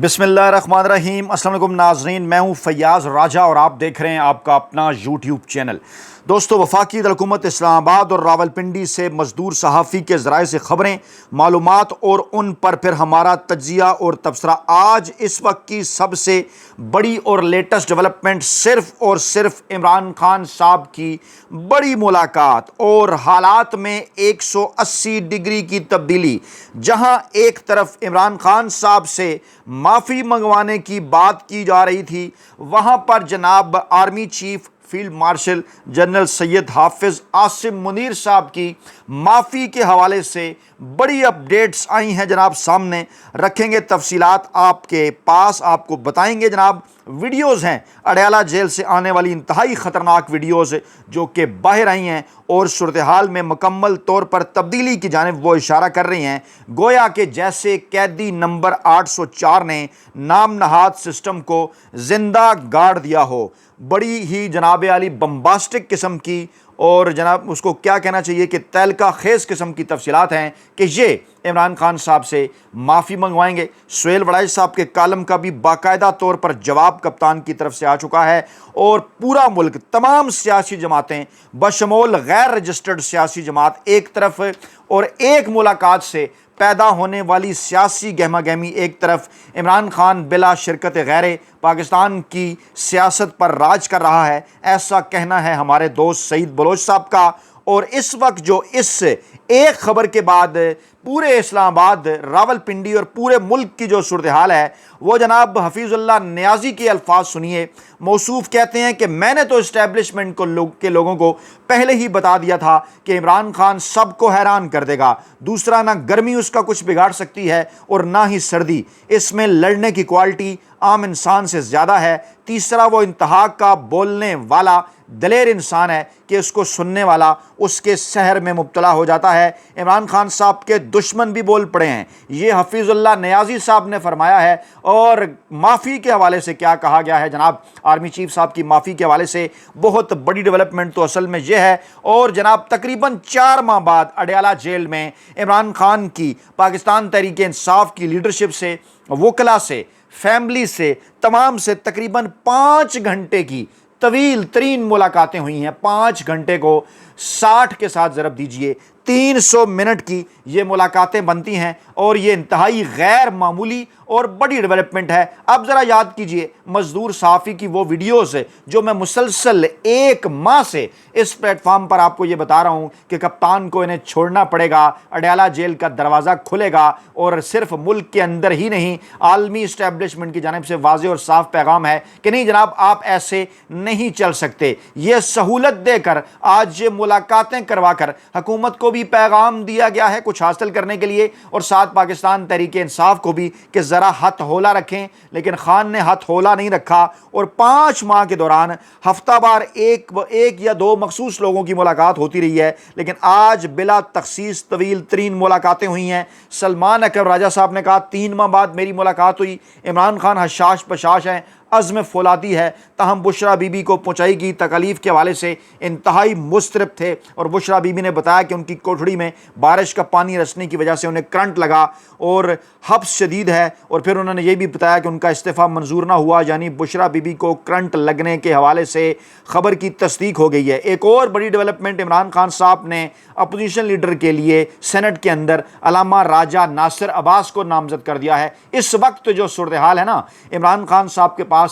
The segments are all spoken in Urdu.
بسم اللہ الرحمن الرحیم۔ السلام علیکم ناظرین، میں ہوں فیاض راجہ اور آپ دیکھ رہے ہیں آپ کا اپنا یوٹیوب چینل۔ دوستو، وفاقی دارالحکومت اسلام آباد اور راولپنڈی سے مزدور صحافی کے ذرائع سے خبریں، معلومات اور ان پر پھر ہمارا تجزیہ اور تبصرہ۔ آج اس وقت کی سب سے بڑی اور لیٹسٹ ڈیولپمنٹ صرف اور صرف عمران خان صاحب کی بڑی ملاقات اور حالات میں 180 ڈگری کی تبدیلی۔ جہاں ایک طرف عمران خان صاحب سے معافی منگوانے کی بات کی جا رہی تھی، وہاں پر جناب army chief field marshal general Syed Hafiz Asim Munir صاحب کی معافی کے حوالے سے بڑی اپڈیٹس آئی ہیں جناب سامنے۔ رکھیں گے تفصیلات آپ کے پاس، آپ کو بتائیں گے جناب۔ ویڈیوز ہیں اڈیالہ جیل سے آنے والی انتہائی خطرناک ویڈیوز جو کہ باہر آئی ہیں اور صورتحال میں مکمل طور پر تبدیلی کی جانب وہ اشارہ کر رہی ہیں، گویا کہ جیسے قیدی نمبر 804 نے نام نہاد سسٹم کو زندہ گاڑ دیا ہو۔ بڑی ہی جناب عالی بمباسٹک قسم کی اور جناب اس کو کیا کہنا چاہیے کہ تہلکہ خیز قسم کی تفصیلات ہیں کہ یہ عمران خان صاحب سے معافی منگوائیں گے۔ سہیل وڑائچ صاحب کے کالم کا بھی باقاعدہ طور پر جواب کپتان کی طرف سے آ چکا ہے، اور پورا ملک، تمام سیاسی جماعتیں بشمول غیر رجسٹرڈ سیاسی جماعت ایک طرف اور ایک ملاقات سے پیدا ہونے والی سیاسی گہما گہمی ایک طرف، عمران خان بلا شرکت غیر پاکستان کی سیاست پر راج کر رہا ہے، ایسا کہنا ہے ہمارے دوست سعید بلوچ صاحب کا۔ اور اس وقت جو اس ایک خبر کے بعد پورے اسلام آباد، راولپنڈی اور پورے ملک کی جو صورتحال ہے، وہ جناب حفیظ اللہ نیازی کے الفاظ سنیے۔ موصوف کہتے ہیں کہ میں نے تو اسٹیبلشمنٹ کے لوگوں کو پہلے ہی بتا دیا تھا کہ عمران خان سب کو حیران کر دے گا۔ دوسرا، نہ گرمی اس کا کچھ بگاڑ سکتی ہے اور نہ ہی سردی، اس میں لڑنے کی کوالٹی عام انسان سے زیادہ ہے۔ تیسرا، وہ انتہا کا بولنے والا دلیر انسان ہے کہ اس کو سننے والا اس کے سحر میں مبتلا ہو جاتا ہے۔ عمران خان صاحب کے دشمن بھی بول پڑے ہیں، یہ حفیظ اللہ نیازی صاحب نے فرمایا ہے۔ اور معافی کے حوالے سے کیا کہا گیا ہے جناب آرمی چیف صاحب کی معافی کے حوالے سے، بہت بڑی ڈیولپمنٹ تو اصل میں یہ ہے۔ اور جناب تقریباً 4 ماہ بعد اڈیالہ جیل میں عمران خان کی پاکستان تحریک انصاف کی لیڈرشپ سے، وکلا سے، فیملی سے، تمام سے تقریباً 5 گھنٹے کی طویل ترین ملاقاتیں ہوئی ہیں۔ 5 گھنٹے کو 60 کے ساتھ ضرب دیجئے، 300 منٹ کی یہ ملاقاتیں بنتی ہیں، اور یہ انتہائی غیر معمولی اور بڑی ڈیولپمنٹ ہے۔ اب ذرا یاد کیجئے مزدور صحافی کی وہ ویڈیوز جو میں مسلسل 1 ماہ سے اس پلیٹ فارم پر آپ کو یہ بتا رہا ہوں کہ کپتان کو انہیں چھوڑنا پڑے گا، اڈیالہ جیل کا دروازہ کھلے گا، اور صرف ملک کے اندر ہی نہیں، عالمی اسٹیبلشمنٹ کی جانب سے واضح اور صاف پیغام ہے کہ نہیں جناب، آپ ایسے نہیں چل سکتے۔ یہ سہولت دے کر، آج یہ ملاقاتیں کروا کر حکومت کو بھی پیغام دیا گیا ہے کچھ حاصل کرنے کے لیے، اور ساتھ پاکستان تحریک انصاف کو بھی کہ ذرا ہتھ ہولا رکھیں، لیکن خان نے ہتھ ہولا نہیں رکھا، اور 5 ماہ کے دوران ہفتہ بار ایک یا 2 مخصوص لوگوں کی ملاقات ہوتی رہی ہے، لیکن آج بلا تخصیص طویل ترین ملاقاتیں ہوئی ہیں۔ سلمان اکرم راجہ صاحب نے کہا 3 ماہ بعد میری ملاقات ہوئی۔ عمران خان حشاش پشاش ہیں، عزم فولادی ہے، تاہم بشرا بی بی کو پہنچائی گئی تکالیف کے حوالے سے انتہائی مضطرب تھے، اور بشرا بی بی نے بتایا کہ ان کی کوٹھڑی میں بارش کا پانی رسنے کی وجہ سے انہیں کرنٹ لگا اور حبس شدید ہے، اور پھر انہوں نے یہ بھی بتایا کہ ان کا استعفیٰ منظور نہ ہوا، یعنی بشرا بی بی کو کرنٹ لگنے کے حوالے سے خبر کی تصدیق ہو گئی ہے۔ ایک اور بڑی ڈیولپمنٹ، عمران خان صاحب نے اپوزیشن لیڈر کے لیے سینٹ کے اندر علامہ راجہ ناصر عباس کو نامزد کر دیا ہے۔ اس وقت جو صورتحال ہے نا، عمران خان صاحب کے پاس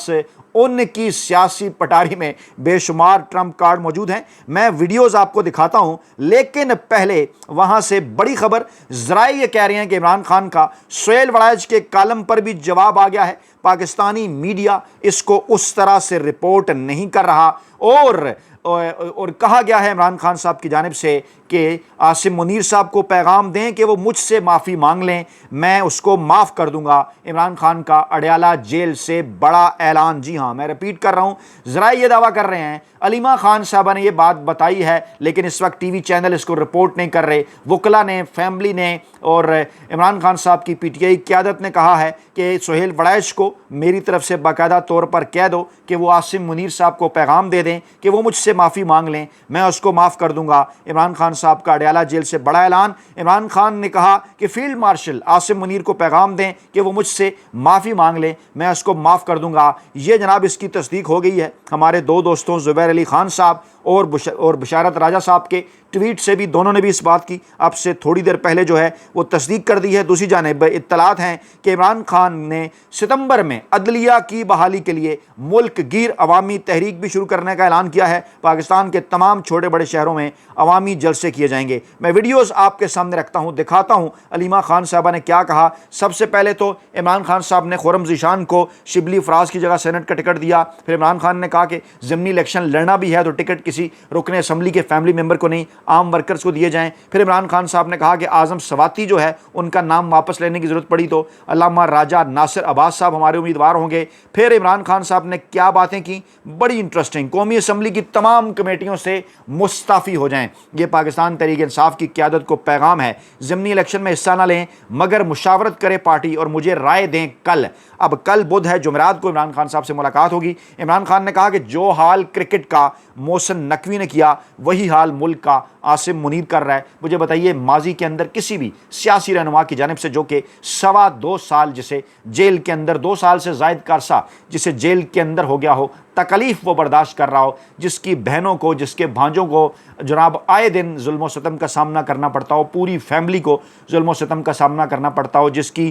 ان کی سیاسی پٹاری میں بے شمار ٹرمپ کارڈ موجود ہیں۔ میں ویڈیوز آپ کو دکھاتا ہوں، لیکن پہلے وہاں سے بڑی خبر، ذرائع یہ کہہ رہے ہیں کہ عمران خان کا سہیل وڑائچ کے کالم پر بھی جواب آ گیا ہے۔ پاکستانی میڈیا اس کو اس طرح سے رپورٹ نہیں کر رہا، اور کہا گیا ہے عمران خان صاحب کی جانب سے کہ عاصم منیر صاحب کو پیغام دیں کہ وہ مجھ سے معافی مانگ لیں، میں اس کو معاف کر دوں گا۔ عمران خان کا اڈیالہ جیل سے بڑا اعلان، جی ہاں ہاں میں ریپیٹ کر رہا ہوں، ذرائع یہ دعویٰ کر رہے ہیں علیمہ خان صاحبہ نے یہ بات بتائی ہے، لیکن اس وقت ٹی وی چینل اس کو رپورٹ نہیں کر رہے، وکلا نے، فیملی نے اور عمران خان صاحب کی پی ٹی آئی قیادت نے کہا ہے کہ سہیل وڑائچ کو میری طرف سے باقاعدہ طور پر کہہ دو کہ وہ عاصم منیر صاحب کو پیغام دے دیں کہ وہ مجھ سے معافی مانگ لیں، میں اس کو معاف کر دوں گا۔ عمران خان صاحب کا اڈیالہ جیل سے بڑا اعلان، عمران خان نے کہا کہ فیلڈ مارشل عاصم منیر کو پیغام دیں کہ وہ مجھ سے معافی مانگ لیں، میں اس کو معاف کر دوں گا۔ یہ جناب اس کی تصدیق ہو گئی ہے ہمارے دو دوستوں زبیر علی خان صاحب اور بشارت راجہ صاحب کے ٹویٹ سے بھی، دونوں نے بھی اس بات کی اب سے تھوڑی دیر پہلے جو ہے وہ تصدیق کر دی ہے۔ دوسری جانب اطلاعات ہیں کہ عمران خان نے ستمبر میں عدلیہ کی بحالی کے لیے ملک گیر عوامی تحریک بھی شروع کرنے کا اعلان کیا ہے۔ پاکستان کے تمام چھوٹے بڑے شہروں میں عوامی جلسے کیے جائیں گے۔ میں ویڈیوز آپ کے سامنے رکھتا ہوں، دکھاتا ہوں علیمہ خان صاحبہ نے کیا کہا۔ سب سے پہلے تو عمران خان صاحب نے خرم ذیشان کو شبلی فراز کی جگہ سینٹ کا ٹکٹ دیا۔ پھر عمران خان نے کہا کہ ضمنی الیکشن لڑنا بھی ہے تو ٹکٹ کسی رکن اسمبلی کے فیملی ممبر کو نہیں، عام ورکرز کو دیے جائیں۔ پھر عمران خان صاحب نے کہا کہ اعظم سواتی جو ہے ان کا نام واپس لینے کی ضرورت پڑی تو علامہ راجہ ناصر عباس صاحب ہمارے امیدوار ہوں گے۔ پھر عمران خان صاحب نے کیا باتیں کی، بڑی انٹرسٹنگ، قومی اسمبلی کی تمام کمیٹیوں سے مستعفی ہو جائیں، یہ پاکستان تحریک انصاف کی قیادت کو پیغام ہے۔ ضمنی الیکشن میں حصہ نہ لیں مگر مشاورت کرے پارٹی اور مجھے رائے دیں کل۔ اب کل بدھ ہے، جمعرات کو عمران خان صاحب سے ملاقات ہوگی۔ عمران خان نے کہا کہ جو حال کرکٹ کا محسن نقوی نے کیا وہی حال ملک کا عاصم منیر کر رہا ہے۔ مجھے بتائیے ماضی کے اندر کسی بھی سیاسی رہنما کی جانب سے جو کہ 2.25 سال جسے جیل کے اندر 2 سال سے زائد کا عرصہ جسے جیل کے اندر ہو گیا ہو، تکلیف وہ برداشت کر رہا ہو، جس کی بہنوں کو، جس کے بھانجوں کو جناب آئے دن ظلم و ستم کا سامنا کرنا پڑتا ہو، پوری فیملی کو ظلم و ستم کا سامنا کرنا پڑتا ہو، جس کی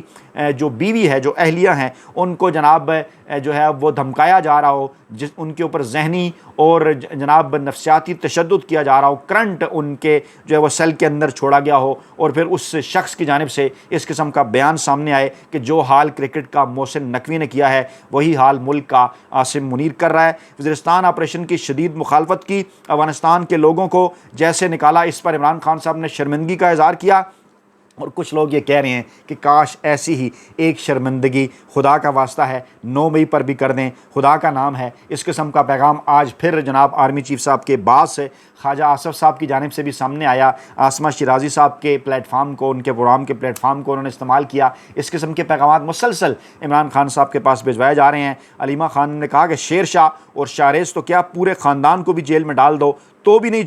جو بیوی ہے، جو اہلیہ ہیں، ان کو جناب جو ہے وہ دھمکایا جا رہا ہو، ان کے اوپر ذہنی اور جناب نفسیاتی تشدد کیا جا رہا ہو، کرنٹ ان کے جو ہے وہ سیل کے اندر چھوڑا گیا ہو، اور پھر اس شخص کی جانب سے اس قسم کا بیان سامنے آئے کہ جو حال کرکٹ کا محسن نقوی نے کیا ہے وہی حال ملک کا عاصم منیر کر رہا ہے۔ وزیرستان آپریشن کی شدید مخالفت کی، افغانستان کے لوگوں کو جیسے نکالا، اس پر عمران خان صاحب نے شرمندگی کا اظہار کیا، اور کچھ لوگ یہ کہہ رہے ہیں کہ کاش ایسی ہی ایک شرمندگی خدا کا واسطہ ہے 9 مئی پر بھی کر دیں، خدا کا نام ہے۔ اس قسم کا پیغام آج پھر جناب آرمی چیف صاحب کے بعد سے خواجہ آصف صاحب کی جانب سے بھی سامنے آیا۔ آسمہ شیرازی صاحب کے پلیٹ فارم کو، ان کے پروگرام کے پلیٹ فارم کو انہوں نے استعمال کیا۔ اس قسم کے پیغامات مسلسل عمران خان صاحب کے پاس بھجوائے جا رہے ہیں۔ علیمہ خان نے کہا کہ شیر شاہ اور شاریز تو کیا پورے خاندان کو بھی جیل میں ڈال دو تو بھی نہیں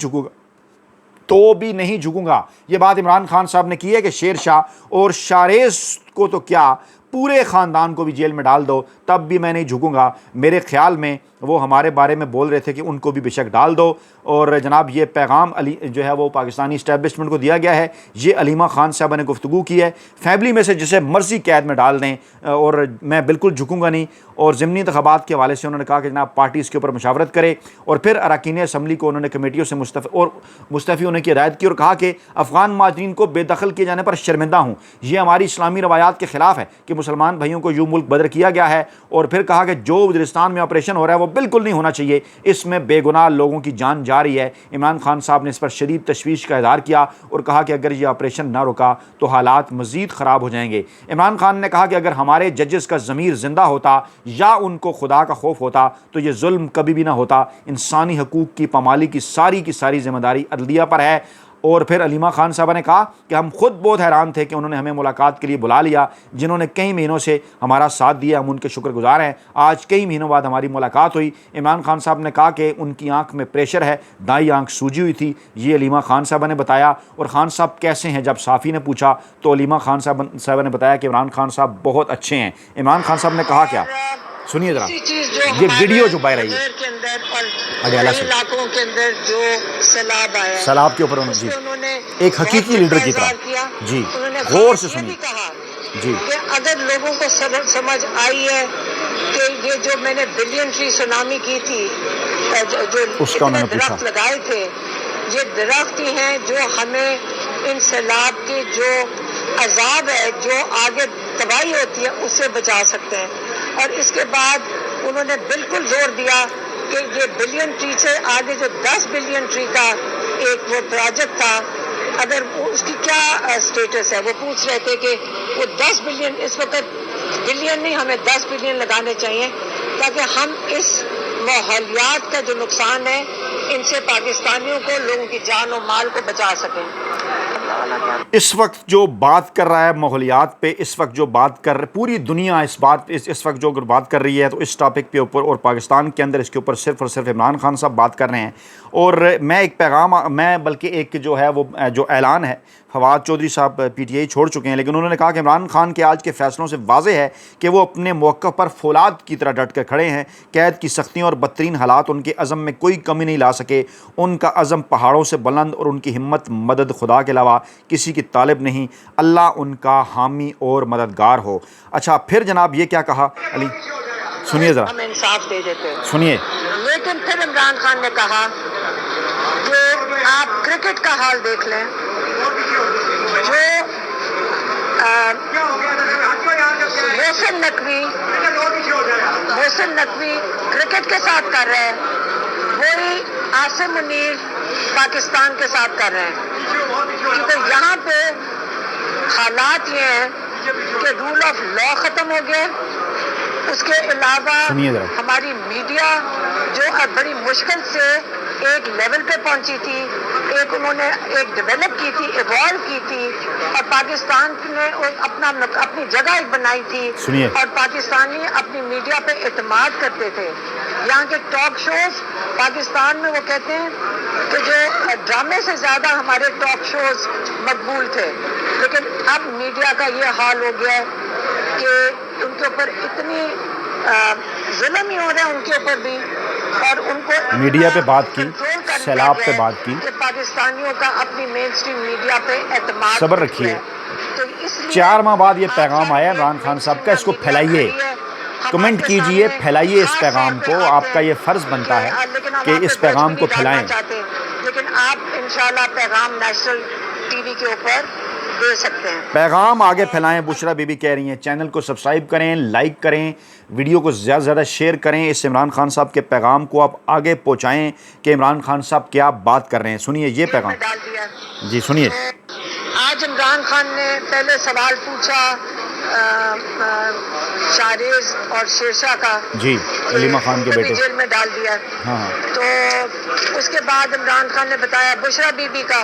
جھکوں گا، یہ بات عمران خان صاحب نے کی ہے کہ شیر شاہ اور شاریز کو تو کیا پورے خاندان کو بھی جیل میں ڈال دو تب بھی میں نہیں جھکوں گا۔ میرے خیال میں وہ ہمارے بارے میں بول رہے تھے کہ ان کو بھی بے شک ڈال دو، اور جناب یہ پیغام جو ہے وہ پاکستانی اسٹیبلشمنٹ کو دیا گیا ہے۔ یہ علیمہ خان صاحبہ نے گفتگو کی ہے، فیملی میں سے جسے مرضی قید میں ڈال دیں اور میں بالکل جھکوں گا نہیں۔ اور ضمنی انتخابات کے حوالے سے انہوں نے کہا کہ جناب پارٹی اس کے اوپر مشاورت کرے، اور پھر اراکین اسمبلی کو انہوں نے کمیٹیوں سے مستعفی ہونے کی ہدایت کی، اور کہا کہ افغان مہاجرین کو بے دخل کیے جانے پر شرمندہ ہوں، یہ ہماری اسلامی روایات کے خلاف ہے کہ مسلمان بھائیوں کو یوں ملک بدر کیا گیا ہے۔ اور پھر کہا کہ جو وزیرستان میں آپریشن ہو رہا ہے وہ بالکل نہیں ہونا چاہیے، اس میں بے گناہ لوگوں کی جان جا رہی ہے۔ عمران خان صاحب نے اس پر شدید تشویش کا اظہار کیا اور کہا کہ اگر یہ آپریشن نہ رکا تو حالات مزید خراب ہو جائیں گے۔ عمران خان نے کہا کہ اگر ہمارے ججز کا ضمیر زندہ ہوتا یا ان کو خدا کا خوف ہوتا تو یہ ظلم کبھی بھی نہ ہوتا۔ انسانی حقوق کی پامالی کی ساری ذمہ داری عدلیہ پر ہے۔ اور پھر علیمہ خان صاحبہ نے کہا کہ ہم خود بہت حیران تھے کہ انہوں نے ہمیں ملاقات کے لیے بلا لیا، جنہوں نے کئی مہینوں سے ہمارا ساتھ دیا، ہم ان کے شکر گزار ہیں۔ آج کئی مہینوں بعد ہماری ملاقات ہوئی۔ عمران خان صاحب نے کہا کہ ان کی آنکھ میں پریشر ہے، دائیں آنکھ سوجی ہوئی تھی، یہ علیمہ خان صاحبہ نے بتایا۔ اور خان صاحب کیسے ہیں جب صحافی نے پوچھا تو علیمہ خان صاحبہ نے بتایا کہ عمران خان صاحب بہت اچھے ہیں۔ عمران خان صاحب نے کہا کیا، سنیے ذرا یہ ویڈیو جو باہر آئی ہے اڈیالہ سے، علاقوں کے اندر جو سیلاب آیا، سیلاب کے اوپر انہوں نے ایک حقیقی لیڈر کی طرح جی غور سے سنیے جی کہ اگر لوگوں کو سمجھ آئی ہے کہ یہ جو میں نے بلین ٹری سونامی کی تھی، جو اس کا انہوں نے پوچھا، درخت لگائے تھے، یہ درخت ہی ہیں جو ہمیں ان سیلاب کے جو عذاب ہے، جو آگے تباہی ہوتی ہے، اس سے بچا سکتے ہیں۔ اور اس کے بعد انہوں نے بالکل زور دیا کہ یہ بلین ٹری سے آگے جو 10 بلین ٹری کا ایک وہ پروجیکٹ تھا، اگر اس کی کیا سٹیٹس ہے، وہ پوچھ رہے تھے کہ وہ 10 بلین، اس وقت بلین نہیں، ہمیں 10 بلین لگانے چاہیے تاکہ ہم اس ماحولیات کا جو نقصان ہے ان سے پاکستانیوں کو، لوگوں کی جان و مال کو بچا سکیں۔ اس وقت جو بات کر رہا ہے ماحولیات پہ، اس وقت جو بات کر رہے پوری دنیا اس وقت جو بات کر رہی ہے تو اس ٹاپک پہ اوپر، اور پاکستان کے اندر اس کے اوپر صرف اور صرف عمران خان صاحب بات کر رہے ہیں۔ اور میں ایک پیغام، میں بلکہ ایک جو ہے وہ جو اعلان ہے، فواد چودھری صاحب پی ٹی آئی چھوڑ چکے ہیں، لیکن انہوں نے کہا کہ عمران خان کے آج کے فیصلوں سے واضح ہے کہ وہ اپنے موقف پر فولاد کی طرح ڈٹ کر کھڑے ہیں۔ قید کی سختیوں اور بدترین حالات ان کے عزم میں کوئی کمی نہیں لا سکے۔ ان کا عزم پہاڑوں سے بلند اور ان کی ہمت مدد خدا کے علاوہ کسی کی طالب نہیں۔ اللہ ان کا حامی اور مددگار ہو۔ اچھا پھر جناب یہ کیا کہا علی، سنیے ذرا، ہم انصاف دے دیتے، سنیے۔ لیکن پھر عمران خان نے کہا کہ آپ کرکٹ کا حال دیکھ لیں، جو محسن نقوی کرکٹ کے ساتھ کر رہے ہیں، وہی عاصم منیر پاکستان کے ساتھ کر رہے ہیں۔ کیونکہ یہاں پہ حالات یہ ہیں کہ رول آف لا ختم ہو گیا، اس کے علاوہ ہماری میڈیا جو بڑی مشکل سے ایک لیول پہ پہنچی تھی، ایک انہوں نے ایک ڈیولپ کی تھی، ایوالو کی تھی، اور پاکستان نے اپنی جگہ ایک بنائی تھی، اور پاکستانی اپنی میڈیا پہ اعتماد کرتے تھے۔ یہاں کے ٹاک شوز پاکستان میں وہ کہتے ہیں کہ جو ڈرامے سے زیادہ ہمارے ٹاک شوز مقبول تھے، لیکن اب میڈیا کا یہ حال ہو گیا ہے کہ ان کے اوپر اتنی ظلم ہی ہو رہا ہے، ان کے اوپر بھی، اور ان کو میڈیا پہ بات کی، کنٹرول کر دیا سیلاب گیا پہ ہے بات کی، کہ پاکستانیوں کا اپنی مین اسٹریم میڈیا پہ اعتماد صبر نہیں رکھیے۔ ہے۔ تو اس لیے 4 ماہ بعد یہ آپ پیغام سب آیا یہ عمران خان صاحب کا، اس کو میڈیا پھیلائیے، کھڑی ہے، ہم کمنٹ آپ کے کیجئے، سامنے پھیلائیے اس خاص پیغام طور پہ کو، آتے آپ کا ہیں یہ فرض بنتا ہے لیکن ہم کہ آپ اس پہ پیغام بیچ کو بھی نہیں ڈالنا پھیلائیں۔ چاہتے، لیکن آپ انشاءاللہ پیغام نیشنل ٹی وی کے اوپر دے سکتے ہیں۔ پیغام آگے پھیلائیں، بشرا بی بی کہہ رہی ہیں چینل کو سبسکرائب کریں، لائک کریں، ویڈیو کو زیادہ سے زیادہ شیئر کریں، اس عمران خان صاحب کے پیغام کو آپ آگے پہنچائیں کہ عمران خان صاحب کیا بات کر رہے ہیں۔ سنیے یہ پیغام، ڈال دیا۔ جی سنیے۔ آج عمران خان نے پہلے سوال پوچھا شاہریز اور شیرشاہ کا، جی علیمہ خان کے بیٹے، جیل میں ڈال دیا۔ ہاں تو اس کے بعد عمران خان نے بتایا بشرا بی بی کا،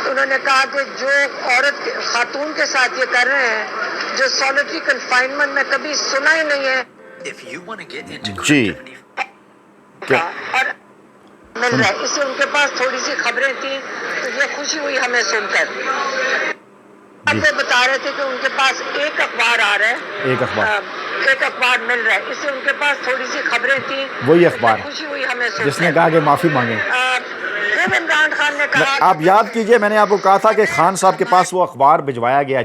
انہوں نے کہا کہ جو عورت خاتون کے ساتھ یہ کر رہے ہیں، جو سالٹری کنفائنمنٹ میں کبھی سنا ہی نہیں ہے، جی کیا اور مل رہا ہے، اس سے ان کے پاس تھوڑی سی خبریں تھیں تو یہ خوشی ہوئی ہمیں سن کر۔ آپ بتا رہے تھے کہ ان کے پاس ایک اخبار آ رہا ہے، ایک اخبار مل رہا ہے، اس سے ان کے پاس تھوڑی سی خبریں تھیں، وہی اخبار خوشی ہوئی ہمیں سن کر، جس نے کہا کہ معافی مانگیں۔ پھر عمران خان نے کہا، آپ یاد کیجئے میں نے آپ کو کہا تھا کہ خان صاحب کے پاس وہ اخبار بھجوایا گیا،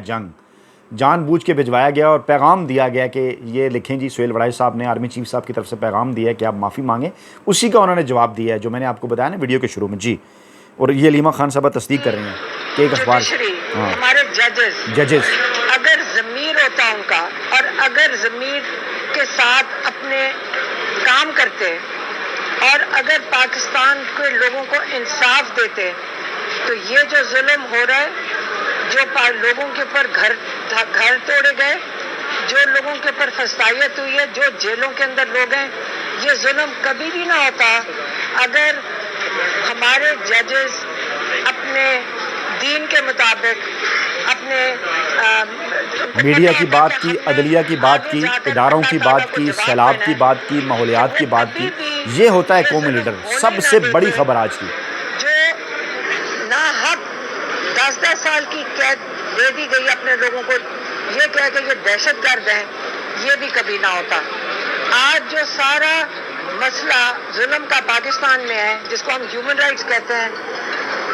جان بوجھ کے بھجوایا گیا، اور پیغام دیا گیا کہ یہ لکھیں جی، سہیل وڑائی صاحب نے آرمی چیف صاحب کی طرف سے پیغام دیا ہے کہ آپ معافی مانگیں، اسی کا انہوں نے جواب دیا ہے جو میں نے آپ کو بتایا نا ویڈیو کے شروع میں۔ جی اور یہ علیمہ خان صاحبہ تصدیق کر رہی ہیں کہ ایک اخبار، ہمارے ججز اگر ضمیر ہوتا ان کا، اور اگر ضمیر کے ساتھ اپنے کام کرتے، اور اگر پاکستان کے لوگوں کو انصاف دیتے، تو یہ جو ظلم ہو رہا ہے، جو لوگوں کے اوپر گھر توڑے گئے، جو لوگوں کے اوپر فسادیت ہوئی ہے، جو جیلوں کے اندر لوگ ہیں، یہ ظلم کبھی بھی نہ ہوتا اگر ہمارے ججز اپنے دین کے مطابق، اپنے میڈیا کی بات کی، عدلیہ کی بات کی، اداروں کی بات کی، سیلاب کی بات کی، ماحولیات کی بات کی، یہ ہوتا ہے قومی لیڈر۔ سب سے بڑی خبر آج کی، جو ناحق 10 سال کی قید دے دی گئی اپنے لوگوں کو، یہ کہہ کہ یہ دہشت گرد ہیں، یہ بھی کبھی نہ ہوتا۔ آج جو سارا مسئلہ ظلم کا پاکستان میں ہے، جس کو ہم ہیومن رائٹس کہتے ہیں،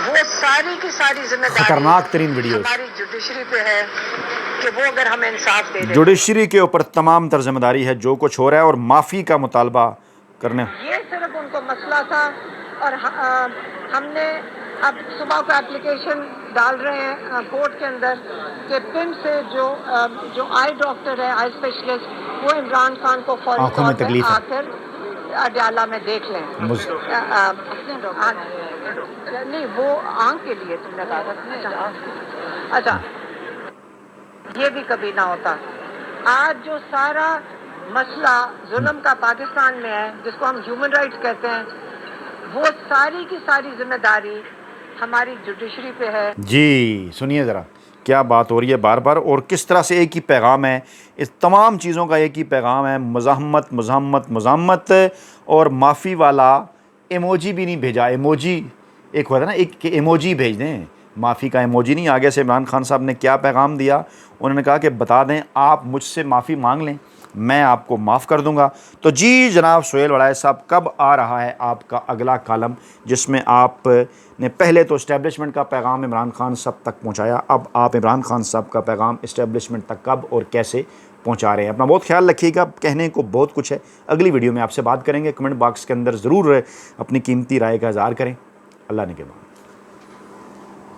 وہ ساری کی ساری ذمہ داری خطرناک ترین ویڈیوز ہماری جوڈیشری پہ ہے کہ وہ اگر ہمیں انصاف دے دے۔ جوڈیشری کے اوپر تمام تر ذمہ داری ہے جو کچھ ہو رہا ہے، اور معافی کا مطالبہ کرنے، یہ صرف ان کو مسئلہ تھا، اور ہم نے اب صبح کو اپلیکیشن ڈال رہے ہیں کورٹ کے اندر کہ پن سے جو آئی ڈاکٹر ہے، آئی اسپیشلسٹ، وہ عمران خان کو فوری آنکھوں میں طور پہ تکلیف آ ہے، کر اڈیالہ میں دیکھ لیں۔ نہیں، وہ آنکھ کے لیے تم نے کہا تھا۔ اچھا، یہ بھی کبھی نہ ہوتا۔ آج جو سارا مسئلہ ظلم کا پاکستان میں ہے، جس کو ہم ہیومن رائٹس کہتے ہیں، وہ ساری کی ساری ذمہ داری ہماری جوڈیشری پہ ہے۔ جی سنیے ذرا کیا بات ہو رہی ہے بار بار، اور کس طرح سے ایک ہی پیغام ہے، اس تمام چیزوں کا ایک ہی پیغام ہے، مزاحمت مزاحمت مزاحمت، اور معافی والا ایموجی بھی نہیں بھیجا۔ ایموجی ایک ہوتا ہے نا، ایک کہ ایموجی بھیج دیں، معافی کا ایموجی نہیں۔ آگے سے عمران خان صاحب نے کیا پیغام دیا، انہوں نے کہا کہ بتا دیں آپ مجھ سے معافی مانگ لیں، میں آپ کو معاف کر دوں گا۔ تو جی جناب سہیل وڑائے صاحب، کب آ رہا ہے آپ کا اگلا کالم جس میں آپ نے پہلے تو اسٹیبلشمنٹ کا پیغام عمران خان صاحب تک پہنچایا، اب آپ عمران خان صاحب کا پیغام اسٹیبلشمنٹ تک کب اور کیسے پہنچا رہے ہیں؟ اپنا بہت خیال رکھیے گا، کہنے کو بہت کچھ ہے، اگلی ویڈیو میں آپ سے بات کریں گے۔ کمنٹ باکس کے اندر ضرور اپنی قیمتی رائے کا اظہار کریں۔ اللہ نے کے بعد